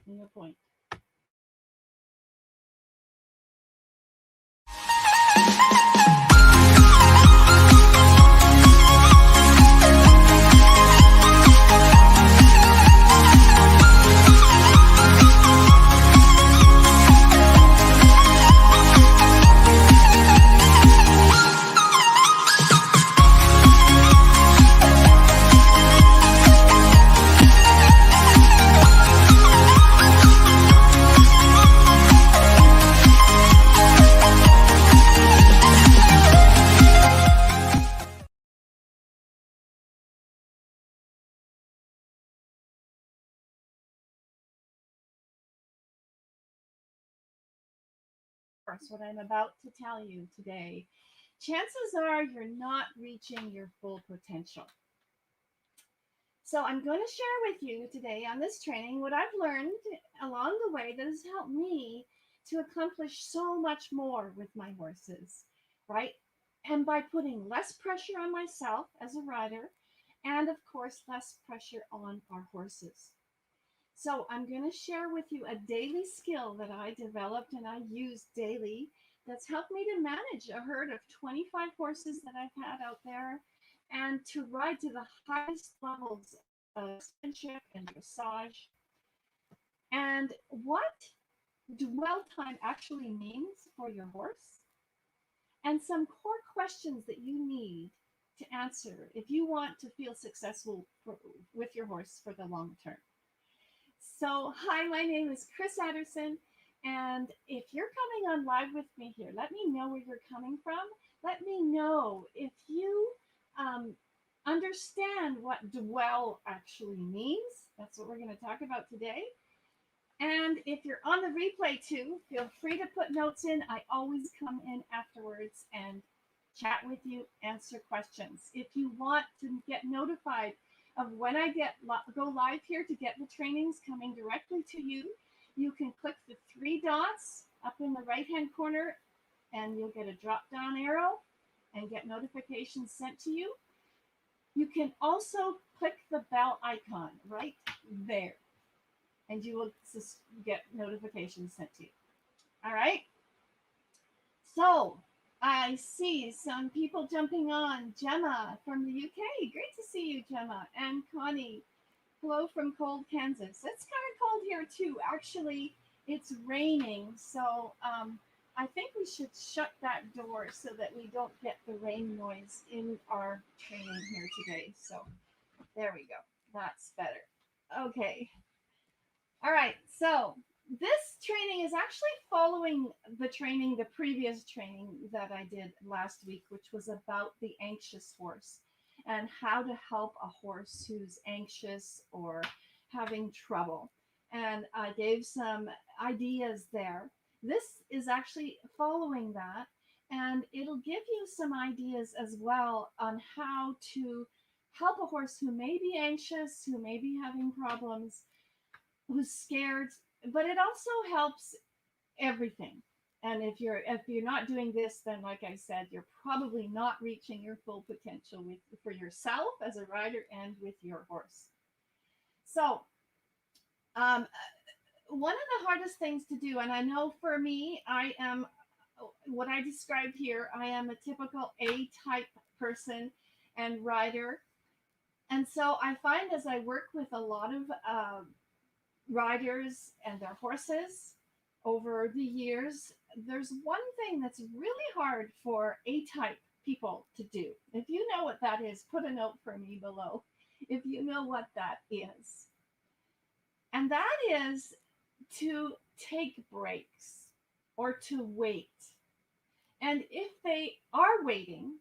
in your point. Course, what I'm about to tell you today, chances are you're not reaching your full potential. So I'm going to share with you today on this training what I've learned along the way that has helped me to accomplish so much more with my horses, right? And by putting less pressure on myself as a rider, and of course, less pressure on our horses. So I'm going to share with you a daily skill that I developed and I use daily that's helped me to manage a herd of 25 horses that I've had out there and to ride to the highest levels of sportsmanship and dressage. And what dwell time actually means for your horse, and some core questions that you need to answer if you want to feel successful with your horse for the long term. So, hi, my name is Chris Anderson, and if you're coming on live with me here, let me know where you're coming from. Let me know if you um, understand what dwell actually means. That's what we're going to talk about today. And if you're on the replay too, feel free to put notes in. I always come in afterwards and chat with you, answer questions. If you want to get notified of when I go live here to get the trainings coming directly to you, you can click the three dots up in the right hand corner and you'll get a drop down arrow and get notifications sent to you. You can also click the bell icon right there and you will get notifications sent to you. All right. So I see some people jumping on. Gemma from the UK. Great to see you, Gemma. And Connie. Hello from cold Kansas. It's kind of cold here too. Actually, it's raining. So I think we should shut that door so that we don't get the rain noise in our training here today. So there we go. That's better. Okay. All right, so this training is actually following the previous training that I did last week, which was about the anxious horse and how to help a horse who's anxious or having trouble. And I gave some ideas there. This is actually following that, and it'll give you some ideas as well on how to help a horse who may be anxious, who may be having problems, who's scared, but it also helps everything. And if you're not doing this, then like I said, you're probably not reaching your full potential for yourself as a rider and with your horse. So um, one of the hardest things to do, and I know for me, I am what I described here. I am a typical A type person and rider, and so I find as I work with a lot of riders and their horses over the years, there's one thing that's really hard for A type people to do. If you know what that is, put a note for me below if you know what that is. And that is to take breaks or to wait. And if they are waiting,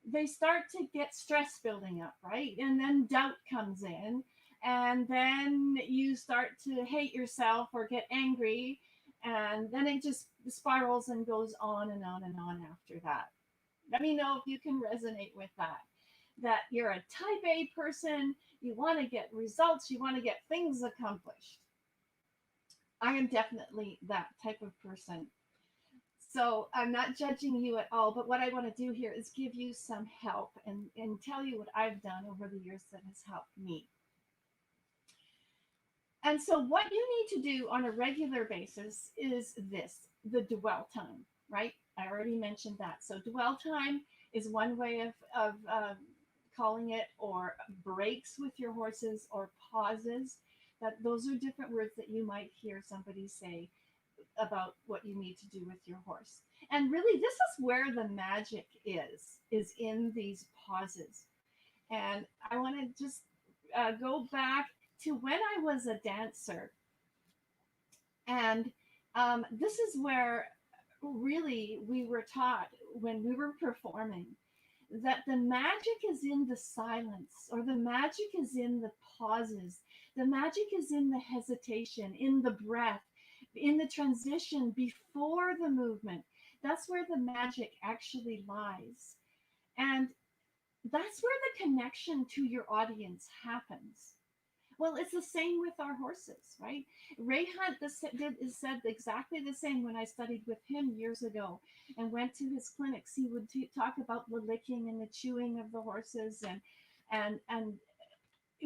they start to get stress building up, right? And then doubt comes in, and then you start to hate yourself or get angry, and then it just spirals and goes on and on and on after that. Let me know if you can resonate with that. That you're a type A person, you want to get results, you want to get things accomplished. I am definitely that type of person. So I'm not judging you at all, but what I want to do here is give you some help and tell you what I've done over the years that has helped me. And so, what you need to do on a regular basis is this, the dwell time, right? I already mentioned that. So, dwell time is one way of calling it, or breaks with your horses, or pauses. That those are different words that you might hear somebody say about what you need to do with your horse. And really, this is where the magic is in these pauses. And I want to just go back to when I was a dancer. And this is where really we were taught when we were performing that the magic is in the silence, or the magic is in the pauses. The magic is in the hesitation, in the breath, in the transition before the movement. That's where the magic actually lies. And that's where the connection to your audience happens. Well, it's the same with our horses, right? Ray Hunt said exactly the same when I studied with him years ago and went to his clinics. He would talk about the licking and the chewing of the horses, and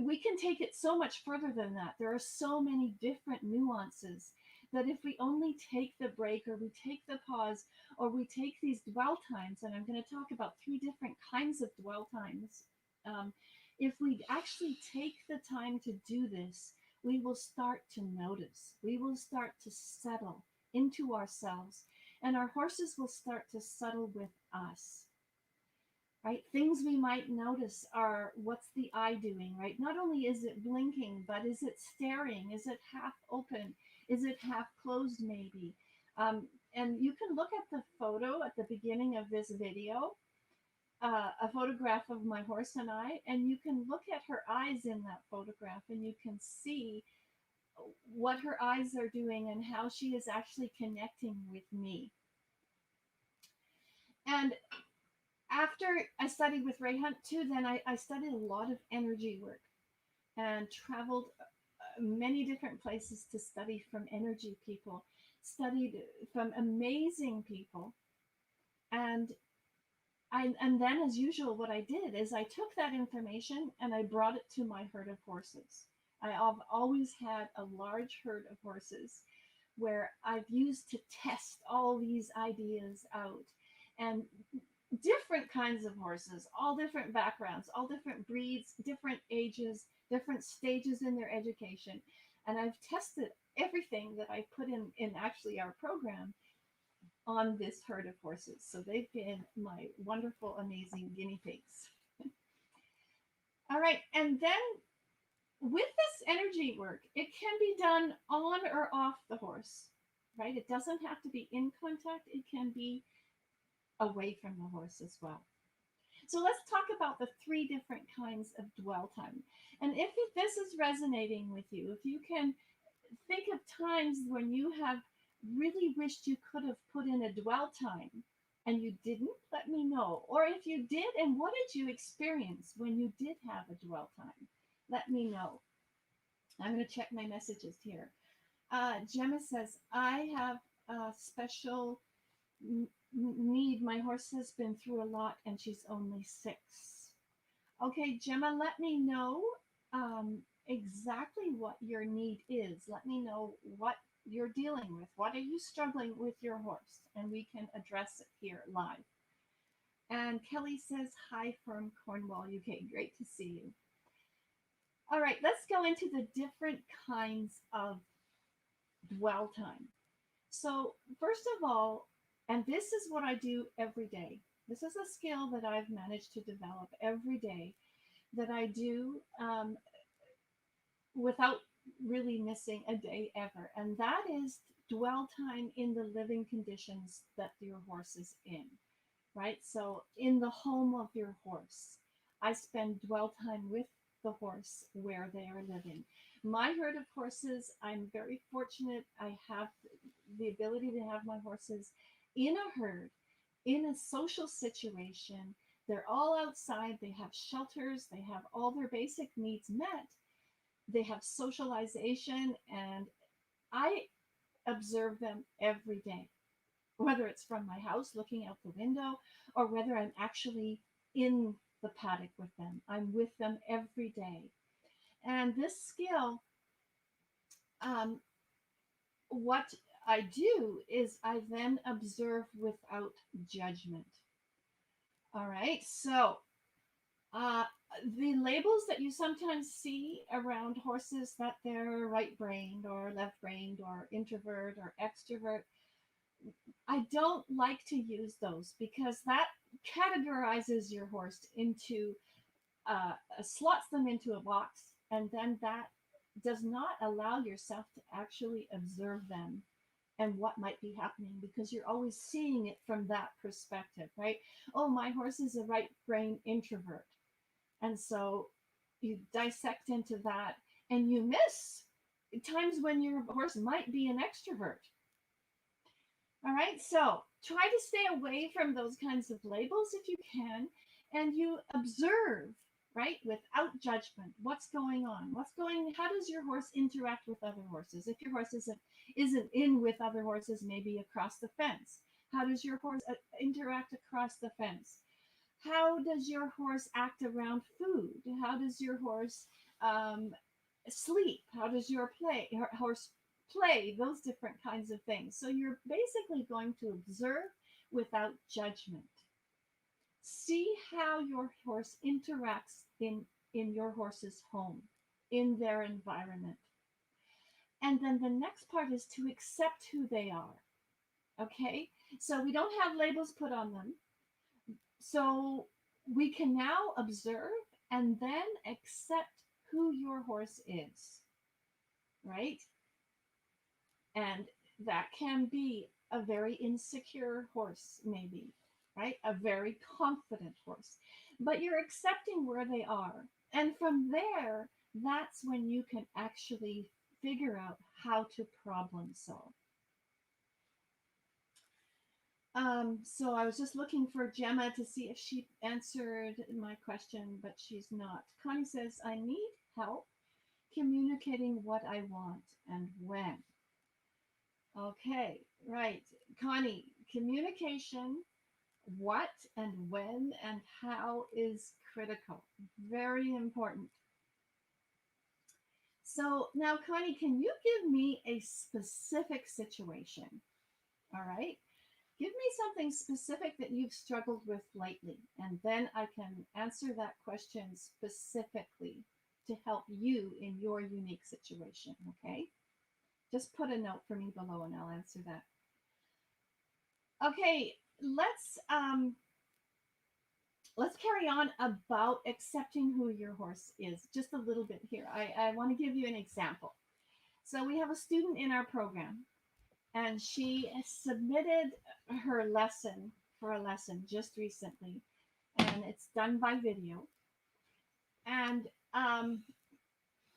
we can take it so much further than that. There are so many different nuances that if we only take the break, or we take the pause, or we take these dwell times, and I'm going to talk about three different kinds of dwell times. Um, if we actually take the time to do this, we will start to notice. We will start to settle into ourselves, and our horses will start to settle with us, right? Things we might notice are, what's the eye doing, right? Not only is it blinking, but is it staring? Is it half open? Is it half closed, maybe? And you can look at the photo at the beginning of this video, a photograph of my horse and I, and you can look at her eyes in that photograph, and you can see what her eyes are doing and how she is actually connecting with me. And after I studied with Ray Hunt too, then I studied a lot of energy work and traveled many different places to study from energy people, studied from amazing people. And and then, as usual, what I did is I took that information and I brought it to my herd of horses. I've always had a large herd of horses where I've used to test all these ideas out. And different kinds of horses, all different backgrounds, all different breeds, different ages, different stages in their education. And I've tested everything that I put in actually our program on this herd of horses. So they've been my wonderful, amazing guinea pigs. All right. And then with this energy work, it can be done on or off the horse, right? It doesn't have to be in contact, it can be away from the horse as well. So let's talk about the three different kinds of dwell time. And if this is resonating with you, if you can think of times when you have really wished you could have put in a dwell time and you didn't, let me know. Or if you did, and what did you experience when you did have a dwell time? Let me know. I'm going to check my messages here. Gemma says, I have a special need. My horse has been through a lot and she's only 6. Okay, Gemma, let me know exactly what your need is. Let me know what you're dealing with. What are you struggling with your horse? And we can address it here live. And Kelly says, hi from Cornwall, UK. Great to see you. All right, let's go into the different kinds of dwell time. So, first of all, and this is what I do every day. This is a skill that I've managed to develop every day, that I do without really missing a day ever. And that is dwell time in the living conditions that your horse is in, right? So, in the home of your horse, I spend dwell time with the horse where they are living. My herd of horses, I'm very fortunate. I have the ability to have my horses in a herd, in a social situation. They're all outside, they have shelters, they have all their basic needs met, they have socialization, and I observe them every day, whether it's from my house looking out the window or whether I'm actually in the paddock with them. I'm with them every day. And this skill um, what I do is I then observe without judgment. All right. So uh, the labels that you sometimes see around horses, that they're right brained or left brained or introvert or extrovert, I don't like to use those because that categorizes your horse into slots them into a box, and then that does not allow yourself to actually observe them and what might be happening, because you're always seeing it from that perspective, right? Oh, my horse is a right brain introvert. And so you dissect into that and you miss times when your horse might be an extrovert. All right, so try to stay away from those kinds of labels if you can, and you observe, right, without judgment. What's going on? How does your horse interact with other horses? If your horse isn't in with other horses, maybe across the fence, how does your horse interact across the fence? How does your horse act around food? How does your horse um, sleep? How does your horse play? Those different kinds of things. So you're basically going to observe without judgment. See how your horse interacts in your horse's home, in their environment. And then the next part is to accept who they are. Okay? So we don't have labels put on them. So we can now observe and then accept who your horse is, right? And that can be a very insecure horse, maybe, right? A very confident horse. But you're accepting where they are. And from there, that's when you can actually figure out how to problem solve. So I was just looking for Gemma to see if she answered my question, but she's not. Connie says, I need help communicating what I want and when. Okay, right. Connie, communication, what and when and how is critical. Very important. So now, Connie, can you give me a specific situation? All right. Give me something specific that you've struggled with lately, and then I can answer that question specifically to help you in your unique situation, okay? Just put a note for me below and I'll answer that. Okay, let's carry on about accepting who your horse is just a little bit here. I want to give you an example. So we have a student in our program, and she submitted her lesson for a lesson just recently, and it's done by video. And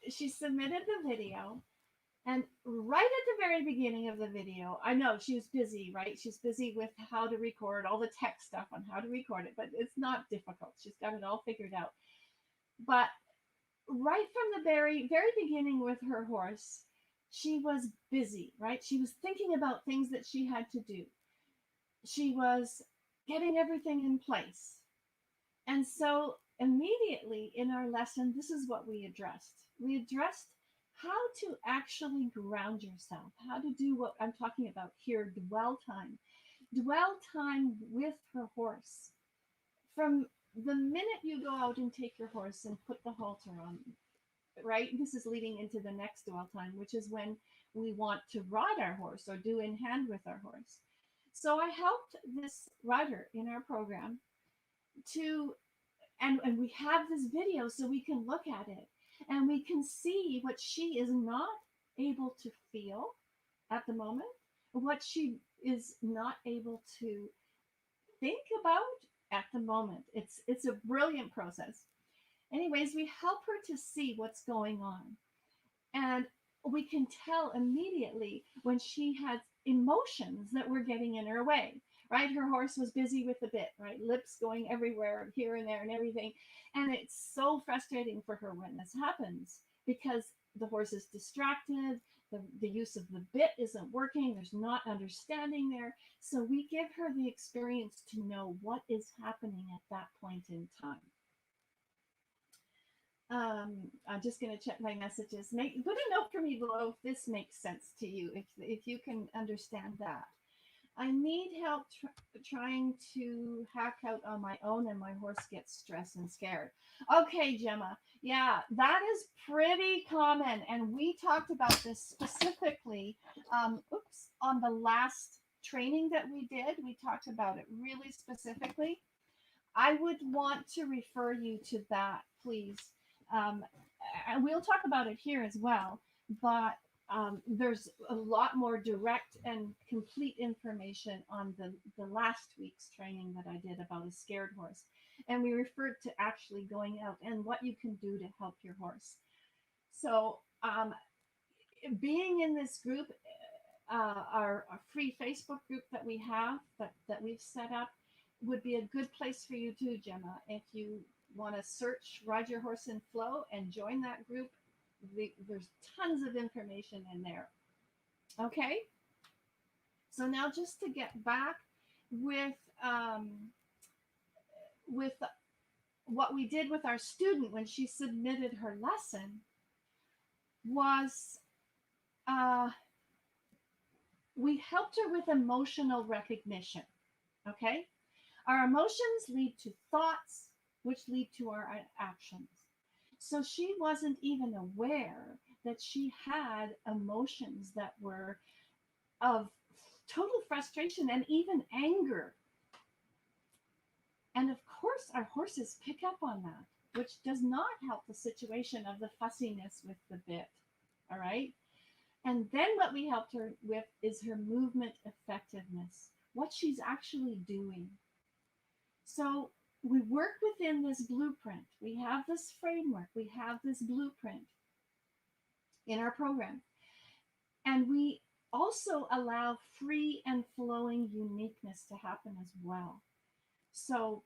she submitted the video, and right at the very beginning of the video, I know she was busy, right? She's busy with how to record all the tech stuff on how to record it, but it's not difficult. She's got it all figured out. But right from the very beginning with her horse, she was busy, right? She was thinking about things that she had to do. She was getting everything in place. And so immediately in our lesson, this is what we addressed. We addressed how to actually ground yourself, how to do what I'm talking about here, dwell time with her horse. From the minute you go out and take your horse and put the halter on, right? This is leading into the next dwell time, which is when we want to ride our horse or do in hand with our horse. So I helped this rider in our program to, and we have this video so we can look at it and we can see what she is not able to feel at the moment, what she is not able to think about at the moment. It's a brilliant process. Anyways, we help her to see what's going on. And we can tell immediately when she has emotions that were getting in her way, right? Her horse was busy with the bit, right? Lips going everywhere, here and there and everything. And it's so frustrating for her when this happens because the horse is distracted, the use of the bit isn't working, there's not understanding there. So we give her the experience to know what is happening at that point in time. I'm just going to check my messages. Put a note for me below if this makes sense to you, if you can understand that. I need help trying to hack out on my own, and my horse gets stressed and scared. Okay, Gemma. Yeah, that is pretty common. And we talked about this specifically, on the last training that we did. We talked about it really specifically. I would want to refer you to that, please. Um, and we'll talk about it here as well, but there's a lot more direct and complete information on the last week's training that I did about a scared horse. And we referred to actually going out and what you can do to help your horse. So, being in this group, our free Facebook group that we have, that we've set up, would be a good place for you too, Gemma. If you want to search Ride Your Horse in Flow and join that group, there's tons of information in there. Okay, so now just to get back with with what we did with our student when she submitted her lesson was we helped her with emotional recognition. Okay, our emotions lead to thoughts, which lead to our actions. So she wasn't even aware that she had emotions that were of total frustration and even anger. And of course, our horses pick up on that, which does not help the situation of the fussiness with the bit. All right. And then what we helped her with is her movement effectiveness, what she's actually doing. So we work within this blueprint. We have this framework. We have this blueprint in our program. And we also allow free and flowing uniqueness to happen as well. So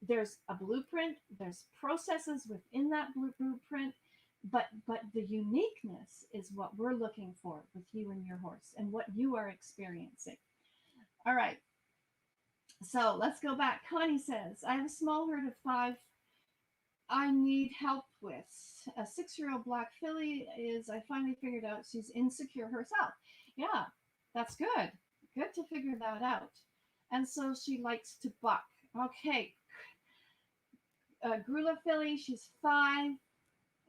there's a blueprint, there's processes within that blueprint, but the uniqueness is what we're looking for with you and your horse and what you are experiencing. All right. So let's go back. Connie says, I have a small herd of 5 I need help with. A 6-year-old black filly I finally figured out she's insecure herself. Yeah, that's good. Good to figure that out. And so she likes to buck. Okay. Grula filly, she's 5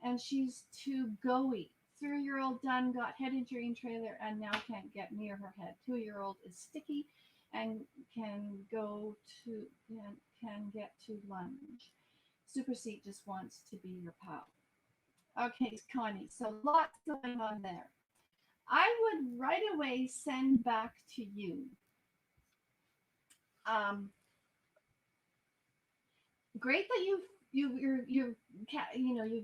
and she's too go-y. 3-year-old done, got head injury in trailer and now can't get near her head. 2-year-old is sticky and can get to lunge. Super Seat just wants to be your pal. Okay, Connie, so lots going on there. I would right away send back to you. Great that you've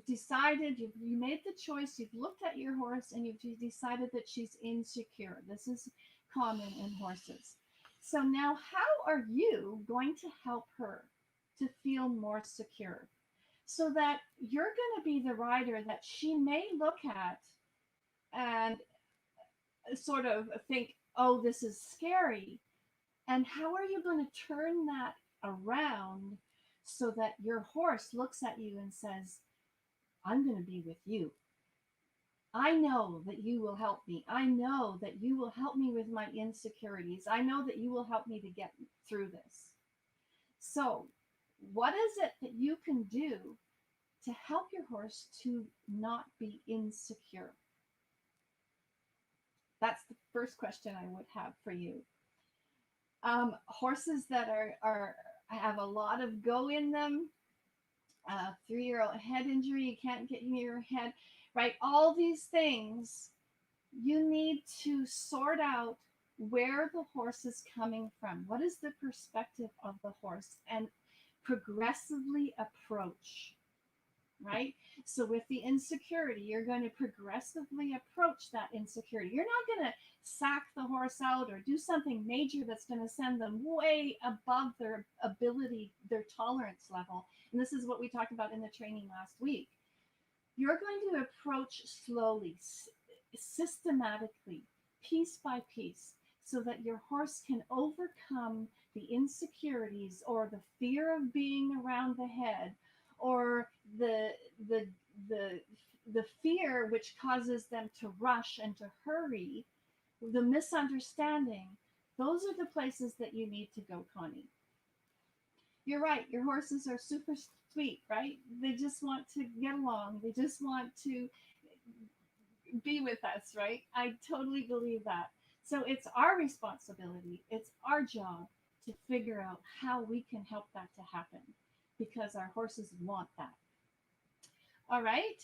decided, you made the choice, you've looked at your horse and you've decided that she's insecure. This is common in horses. So now how are you going to help her to feel more secure so that you're going to be the rider that she may look at and sort of think, oh, this is scary. And how are you going to turn that around so that your horse looks at you and says, I'm going to be with you. I know that you will help me. I know that you will help me with my insecurities. I know that you will help me to get through this. So, what is it that you can do to help your horse to not be insecure? That's the first question I would have for you. Horses that have a lot of go in them, 3-year-old head injury, you can't get near your head, right? All these things, you need to sort out where the horse is coming from. What is the perspective of the horse? And progressively approach, right? So with the insecurity, you're going to progressively approach that insecurity. You're not going to sack the horse out or do something major that's going to send them way above their ability, their tolerance level. And this is what we talked about in the training last week. You're going to approach slowly, systematically, piece by piece, so that your horse can overcome the insecurities or the fear of being around the head or the the the fear which causes them to rush and to hurry, the misunderstanding, those are the places that you need to go, Connie. You're right. Your horses are super sweet, right? They just want to get along. They just want to be with us, right? I totally believe that. So it's our responsibility, it's our job to figure out how we can help that to happen because our horses want that. All right.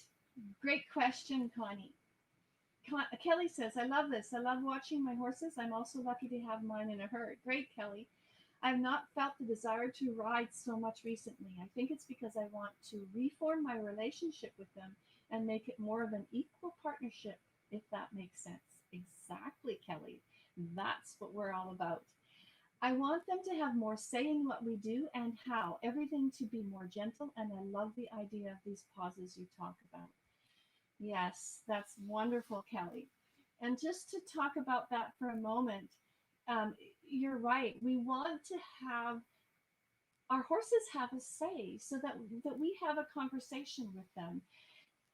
Great question, Connie. Kelly says, I love this. I love watching my horses. I'm also lucky to have mine in a herd. Great, Kelly. I've not felt the desire to ride so much recently. I think it's because I want to reform my relationship with them and make it more of an equal partnership, if that makes sense. Exactly, Kelly. That's what we're all about. I want them to have more say in what we do and how, everything to be more gentle, and I love the idea of these pauses you talk about. Yes, that's wonderful, Kelly. And just to talk about that for a moment, um, you're right. We want to have our horses have a say so that we have a conversation with them.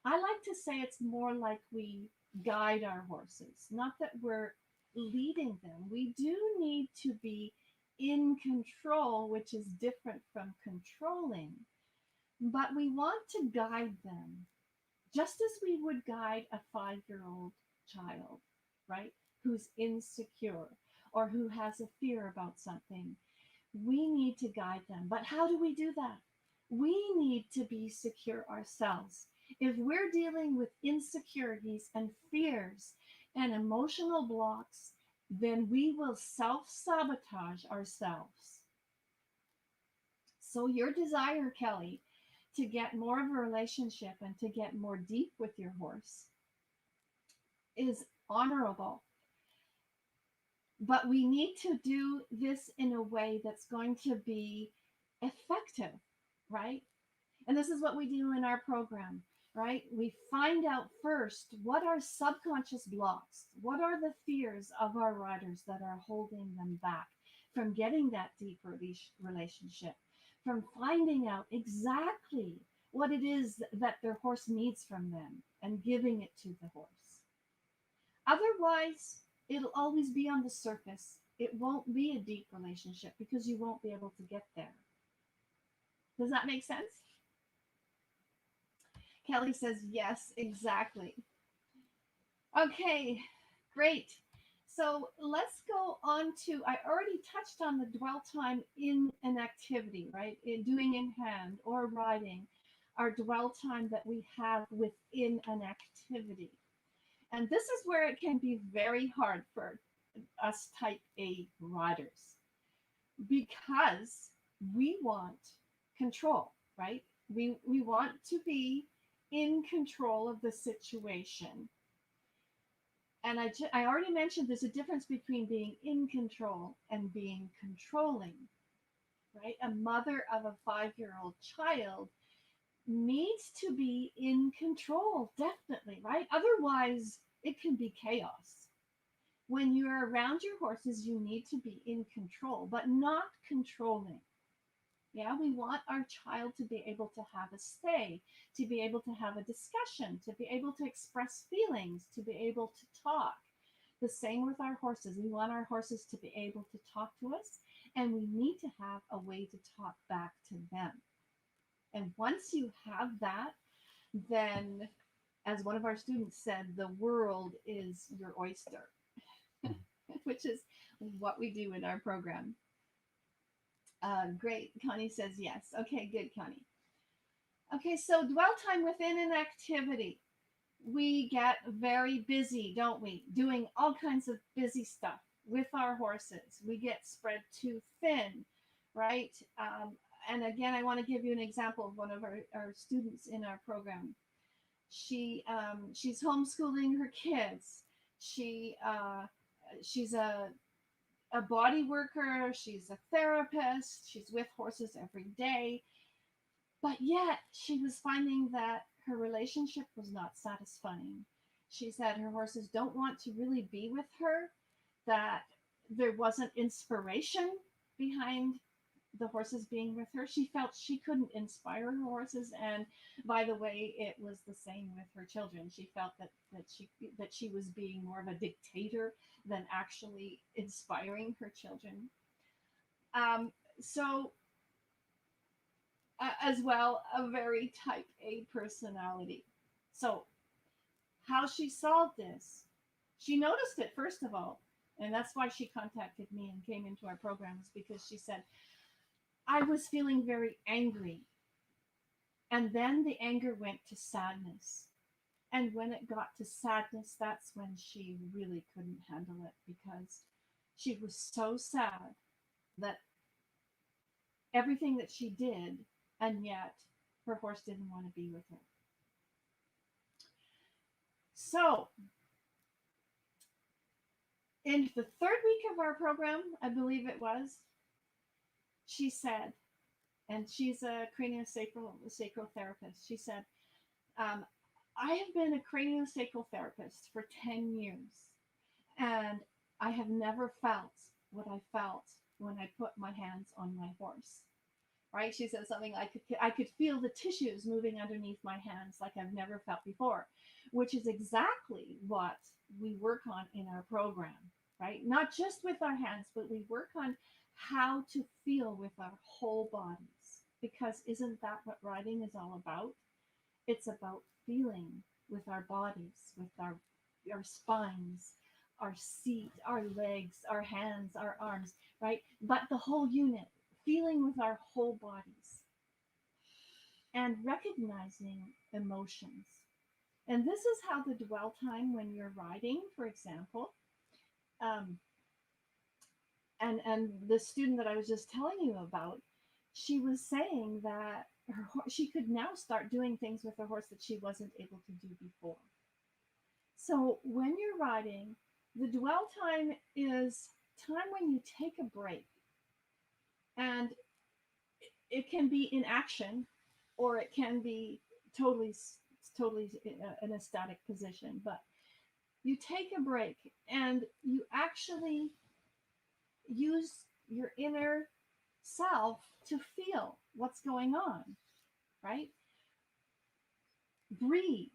I like to say it's more like we guide our horses, not that we're leading them. We do need to be in control, which is different from controlling, but we want to guide them just as we would guide a 5-year-old child, right? Who's insecure or who has a fear about something. We need to guide them. But how do we do that? We need to be secure ourselves. If we're dealing with insecurities and fears and emotional blocks, then we will self sabotage ourselves. So, your desire, Kelly, to get more of a relationship and to get more deep with your horse is honorable. But we need to do this in a way that's going to be effective, right? And this is what we do in our program, right? We find out first what are subconscious blocks, what are the fears of our riders that are holding them back from getting that deeper relationship, from finding out exactly what it is that their horse needs from them and giving it to the horse. Otherwise, it'll always be on the surface. It won't be a deep relationship because you won't be able to get there. Does that make sense? Kelly says, yes, exactly. Okay, great. So let's go on to, I already touched on the dwell time in an activity, right? In doing in hand or riding, our dwell time that we have within an activity. And this is where it can be very hard for us type A riders because we want control, right? We want to be in control of the situation. And I already mentioned there's a difference between being in control and being controlling, right? A mother of a 5-year-old child needs to be in control, definitely, right? Otherwise, it can be chaos. When you're around your horses, you need to be in control, but not controlling. Yeah, we want our child to be able to have a say, to be able to have a discussion, to be able to express feelings, to be able to talk. The same with our horses. We want our horses to be able to talk to us, and we need to have a way to talk back to them. And once you have that, then, as one of our students said, the world is your oyster, which is what we do in our program. Great. Connie says yes. Okay, good, Connie. Okay, so dwell time within an activity. We get very busy, don't we? Doing all kinds of busy stuff with our horses. We get spread too thin, right? And again, I want to give you an example of one of our students in our program. She's homeschooling her kids. She's a body worker. She's a therapist. She's with horses every day. But yet, she was finding that her relationship was not satisfying. She said her horses don't want to really be with her, that there wasn't inspiration behind the horses being with her. She felt she couldn't inspire her horses, and by the way, it was the same with her children. She felt that she was being more of a dictator than actually inspiring her children. Um, so as well, a very type A personality. So how she solved this, she noticed it first of all, and that's why she contacted me and came into our programs, because she said, I was feeling very angry. And then the anger went to sadness. And when it got to sadness, that's when she really couldn't handle it, because she was so sad that everything that she did, and yet her horse didn't want to be with her. So, in the third week of our program, I believe it was, she said, and she's a craniosacral therapist. She said, um, I have been a craniosacral therapist for 10 years, and I have never felt what I felt when I put my hands on my horse. Right? She said something like, I could feel the tissues moving underneath my hands like I've never felt before, which is exactly what we work on in our program, right? Not just with our hands, but we work on how to feel with our whole bodies. Because isn't that what riding is all about? It's about feeling with our bodies, with our spines, our seat, our legs, our hands, our arms, right? But the whole unit, feeling with our whole bodies and recognizing emotions. And this is how the dwell time when you're riding, for example, um, and the student that I was just telling you about, she was saying that she could now start doing things with her horse that she wasn't able to do before. So when you're riding, the dwell time is time when you take a break, and it can be in action, or it can be totally totally in a static position. But you take a break and you actually use your inner self to feel what's going on, right? Breathe,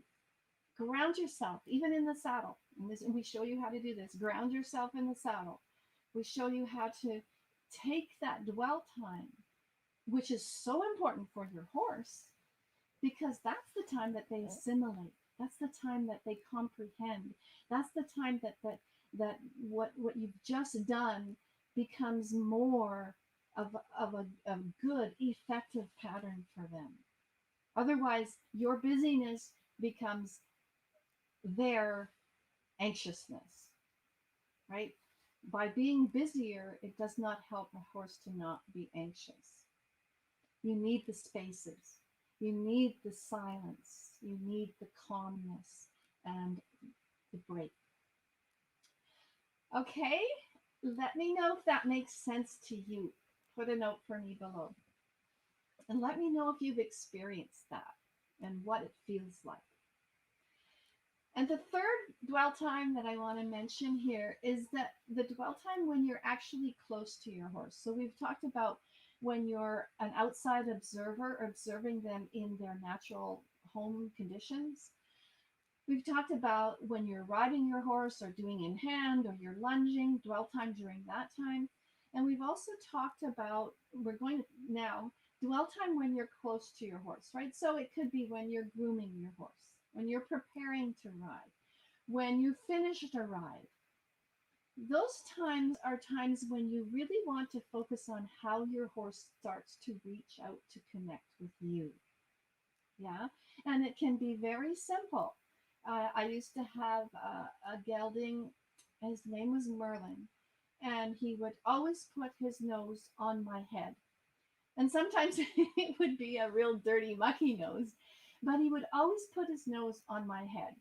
ground yourself, even in the saddle. And we show you how to do this. Ground yourself in the saddle. We show you how to take that dwell time, which is so important for your horse, because that's the time that they assimilate. That's the time that they comprehend. That's the time that what you've just done becomes more of a good, effective pattern for them. Otherwise, your busyness becomes their anxiousness, right? By being busier, it does not help a horse to not be anxious. You need the spaces. You need the silence. You need the calmness and the break. Okay, let me know if that makes sense to you. Put a note for me below. And let me know if you've experienced that and what it feels like. And the third dwell time that I want to mention here is that the dwell time when you're actually close to your horse. So we've talked about when you're an outside observer, observing them in their natural home conditions. We've talked about when you're riding your horse or doing in hand or you're lunging, dwell time during that time. And we've also talked about, we're going to now, dwell time when you're close to your horse, right? So it could be when you're grooming your horse, when you're preparing to ride, when you finished a ride. Those times are times when you really want to focus on how your horse starts to reach out to connect with you. Yeah, and it can be very simple. I used to have a gelding, his name was Merlin, and he would always put his nose on my head. And sometimes it would be a real dirty, mucky nose, but he would always put his nose on my head.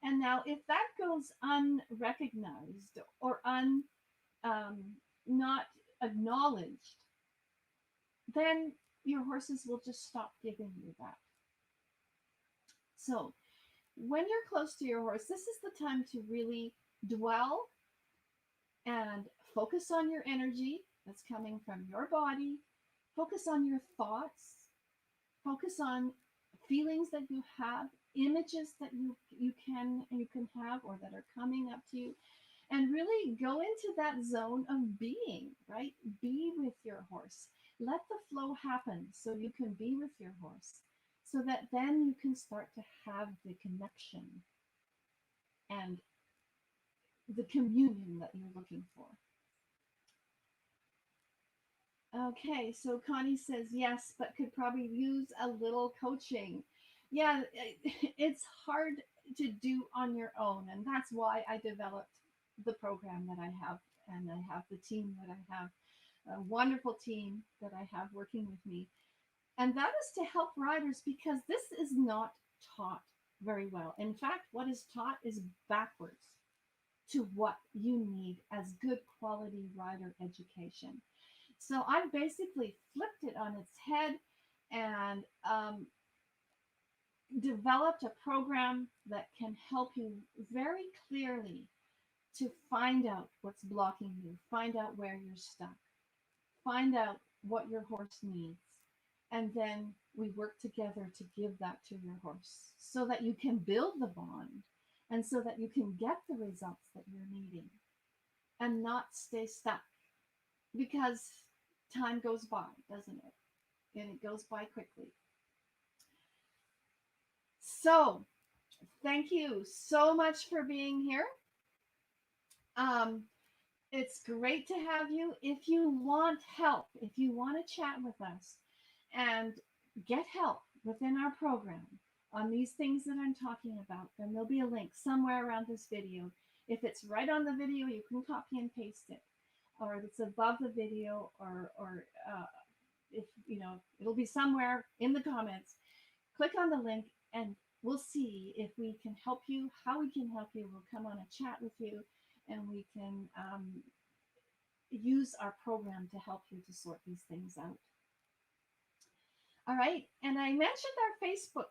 And now, if that goes unrecognized or um, not acknowledged, then your horses will just stop giving you that. So, when you're close to your horse, this is the time to really dwell and focus on your energy that's coming from your body Focus on your thoughts. Focus on feelings that you have, images that you can have or that are coming up to you, and really go into that zone of being, right? Be with your horse. Let the flow happen so you can be with your horse, so that then you can start to have the connection and the communion that you're looking for. Okay, so Connie says yes, but could probably use a little coaching. Yeah, it's hard to do on your own, and that's why I developed the program that I have, and I have the team that I have, a wonderful team that I have working with me. And that is to help riders because this is not taught very well. In fact, what is taught is backwards to what you need as good quality rider education. So I basically flipped it on its head and developed a program that can help you very clearly to find out what's blocking you, find out where you're stuck, find out what your horse needs, and then we work together to give that to your horse so that you can build the bond and so that you can get the results that you're needing and not stay stuck, because time goes by, doesn't it? And it goes by quickly. So thank you so much for being here. It's great to have you. If you want help, if you want to chat with us and get help within our program on these things that I'm talking about, then there'll be a link somewhere around this video. If it's right on the video, you can copy and paste it, or if it's above the video, or if you know, it'll be somewhere in the comments. Click on the link and we'll see if we can help you, how we can help you. We'll come on a chat with you and we can use our program to help you to sort these things out. All right, and I mentioned our Facebook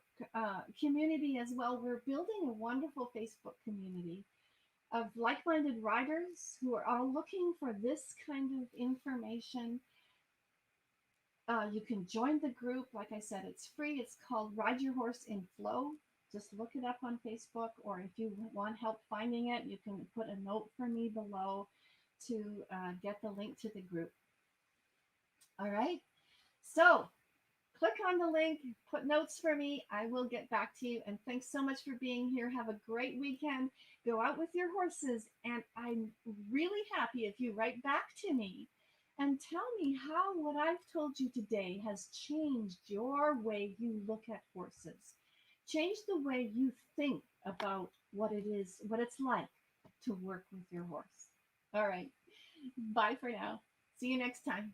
community as well. We're building a wonderful Facebook community of like-minded riders who are all looking for this kind of information. You can join the group. Like I said, it's free. It's called Ride Your Horse in Flow. Just look it up on Facebook, or if you want help finding it, you can put a note for me below to get the link to the group. All right, so click on the link, put notes for me. I will get back to you. And thanks so much for being here. Have a great weekend. Go out with your horses. And I'm really happy if you write back to me and tell me how what I've told you today has changed your way you look at horses. Change the way you think about what it is, what it's like to work with your horse. All right. Bye for now. See you next time.